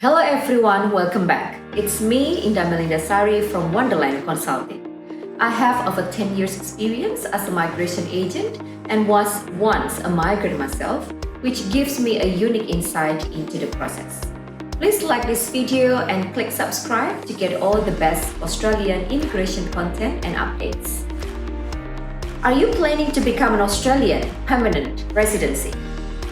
Hello everyone, welcome back. It's me, Indah Melindasari from ONEderland Consulting. I have over 10 years experience as a migration agent and was once a migrant myself, which gives me a unique insight into the process. Please like this video and click subscribe to get all the best Australian immigration content and updates. Are you planning to become an Australian permanent residency,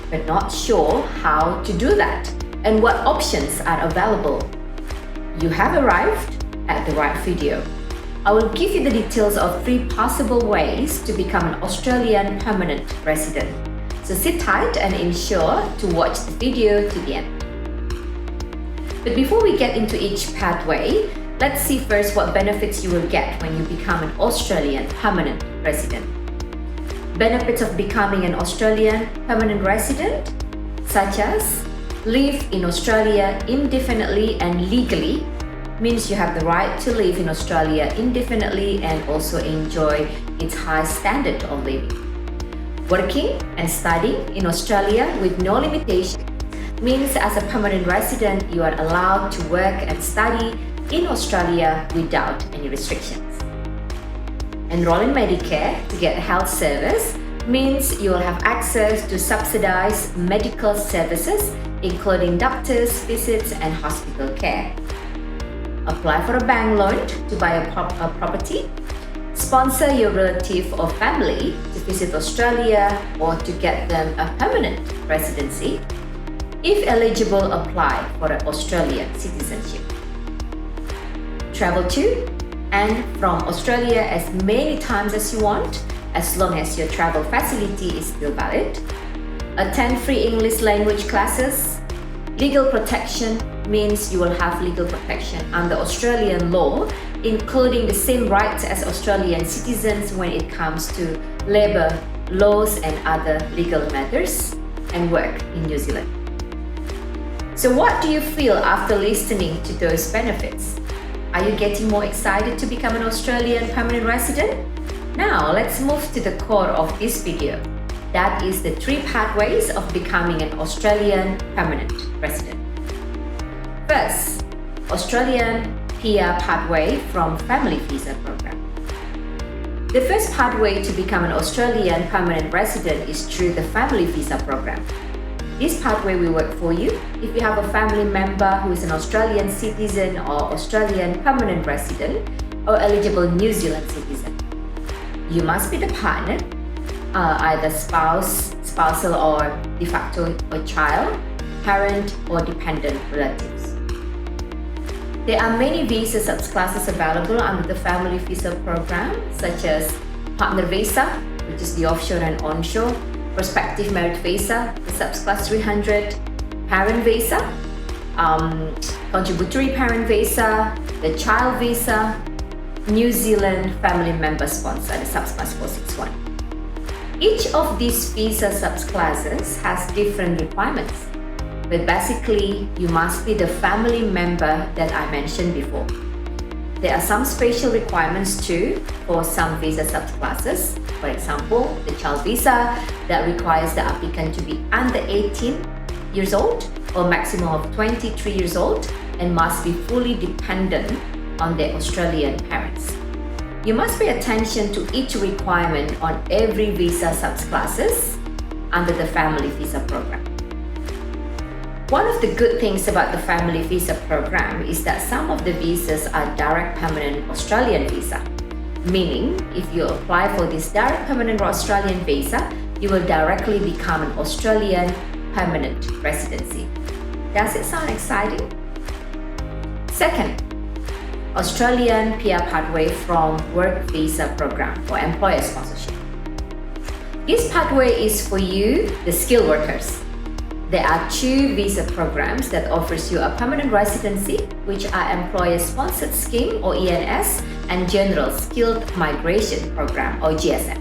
but not sure how to do that and what options are available? You have arrived at the right video. I will give you the details of 3 possible ways to become an Australian permanent resident. So sit tight and ensure to watch the video to the end. But before we get into each pathway, let's see first what benefits you will get when you become an Australian permanent resident. Benefits of becoming an Australian permanent resident, such as live in Australia indefinitely and legally, means you have the right to live in Australia indefinitely and also enjoy its high standard of living. Working and studying in Australia with no limitation means as a permanent resident you are allowed to work and study in Australia without any restrictions. Enroll in Medicare to get health service means you will have access to subsidized medical services including doctors' visits and hospital care. Apply for a bank loan to buy a property. Sponsor your relative or family to visit Australia or to get them a permanent residency. If eligible, apply for an Australian citizenship. Travel to and from Australia as many times as you want, as long as your travel facility is still valid. Attend free English language classes. Legal protection means you will have legal protection under Australian law, including the same rights as Australian citizens when it comes to labour laws and other legal matters, and work in New Zealand. So what do you feel after listening to those benefits? Are you getting more excited to become an Australian permanent resident? Now let's move to the core of this video. That is the 3 pathways of becoming an Australian permanent resident. First, Australian PR pathway from family visa program. The first pathway to become an Australian permanent resident is through the family visa program. This pathway will work for you if you have a family member who is an Australian citizen or Australian permanent resident or eligible New Zealand citizen. You must be the partner, either spousal or de facto or child, parent or dependent relatives. There are many visa subclasses available under the family visa program, such as partner visa, which is the offshore and onshore, prospective merit visa, the subclass 300, parent visa, contributory parent visa, the child visa, New Zealand family member sponsor, the subclass 461. Each of these visa subclasses has different requirements, but basically you must be the family member that I mentioned before. There are some special requirements too for some visa subclasses. For example, the child visa that requires the applicant to be under 18 years old or maximum of 23 years old and must be fully dependent on their Australian parents. You must pay attention to each requirement on every visa subclasses under the family visa program. One of the good things about the family visa program is that some of the visas are direct permanent Australian visa, meaning if you apply for this direct permanent Australian visa, you will directly become an Australian permanent residency. Does it sound exciting? Second, Australian PR pathway from work visa program for employer sponsorship. This pathway is for you, the skilled workers. There are 2 visa programs that offers you a permanent residency, which are Employer Sponsored Scheme or ENS and General Skilled Migration Program or GSM.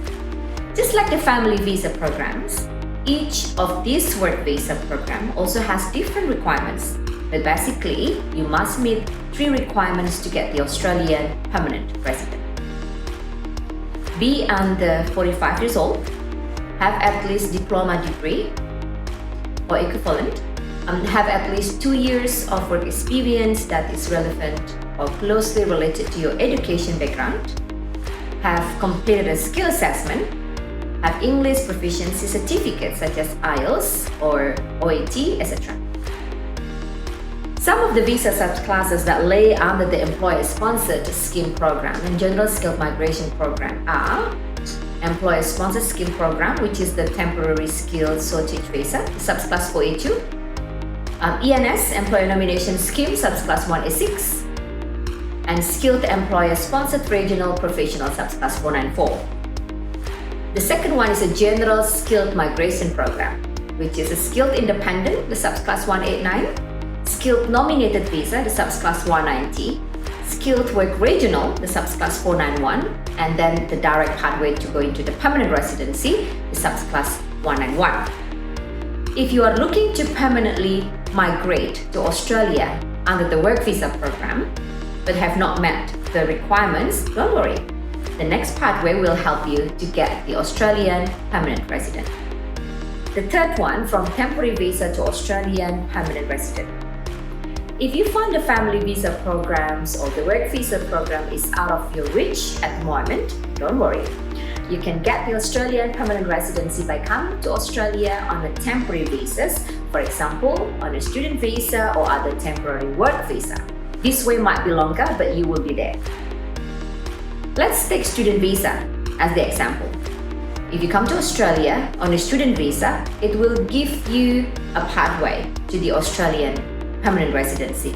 Just like the family visa programs, each of these work visa program also has different requirements, but basically you must meet 3 requirements to get the Australian permanent resident. Be under 45 years old, have at least diploma degree or equivalent, have at least 2 years of work experience that is relevant or closely related to your education background, have completed a skill assessment, have English proficiency certificates such as IELTS or OET, etc. Some of the visa subclasses that lay under the employer-sponsored scheme program and general skilled migration program are employer-sponsored scheme program, which is the temporary skilled shortage visa, subclass 4A2, ENS, employer nomination scheme, subclass 1A6, and skilled employer-sponsored regional professional, subclass 494. The second one is a general skilled migration program, which is a skilled independent, the subclass 189, skilled nominated visa, the subclass 190, skilled work regional, the subclass 491, and then the direct pathway to go into the permanent residency, the subclass 191. If you are looking to permanently migrate to Australia under the work visa program, but have not met the requirements, don't worry. The next pathway will help you to get the Australian permanent resident. The third one, from temporary visa to Australian permanent resident. If you find the family visa programs or the work visa program is out of your reach at the moment, don't worry. You can get the Australian permanent residency by coming to Australia on a temporary visas, for example, on a student visa or other temporary work visa. This way might be longer, but you will be there. Let's take student visa as the example. If you come to Australia on a student visa, it will give you a pathway to the Australian permanent residency.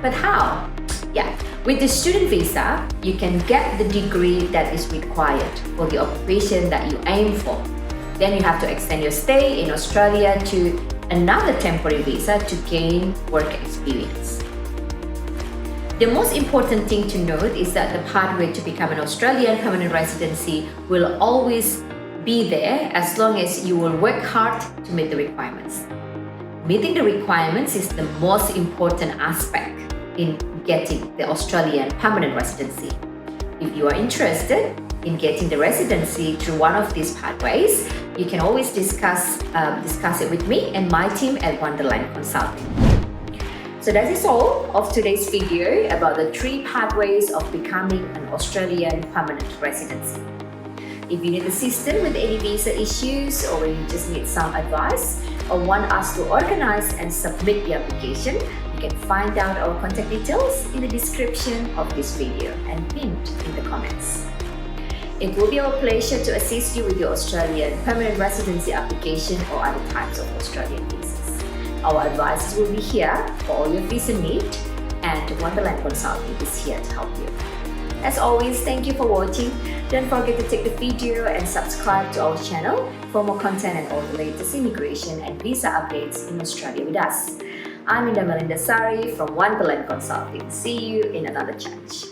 But how? Yeah, with the student visa, you can get the degree that is required for the occupation that you aim for. Then you have to extend your stay in Australia to another temporary visa to gain work experience. The most important thing to note is that the pathway to become an Australian permanent residency will always be there as long as you will work hard to meet the requirements. Meeting the requirements is the most important aspect in getting the Australian permanent residency. If you are interested in getting the residency through one of these pathways, you can always discuss it with me and my team at ONEderland Consulting. So that is all of today's video about the 3 pathways of becoming an Australian permanent residency. If you need assistance with any visa issues or you just need some advice or want us to organize and submit the application, you can find out our contact details in the description of this video and pinned in the comments. It will be our pleasure to assist you with your Australian permanent residency application or other types of Australian visas. Our advisors will be here for all your visa needs, and ONEderland Consulting is here to help you. As always, thank you for watching. Don't forget to take the video and subscribe to our channel for more content and all the latest immigration and visa updates in Australia with us. I'm Melinda Sari from ONEderland Consulting. See you in another challenge.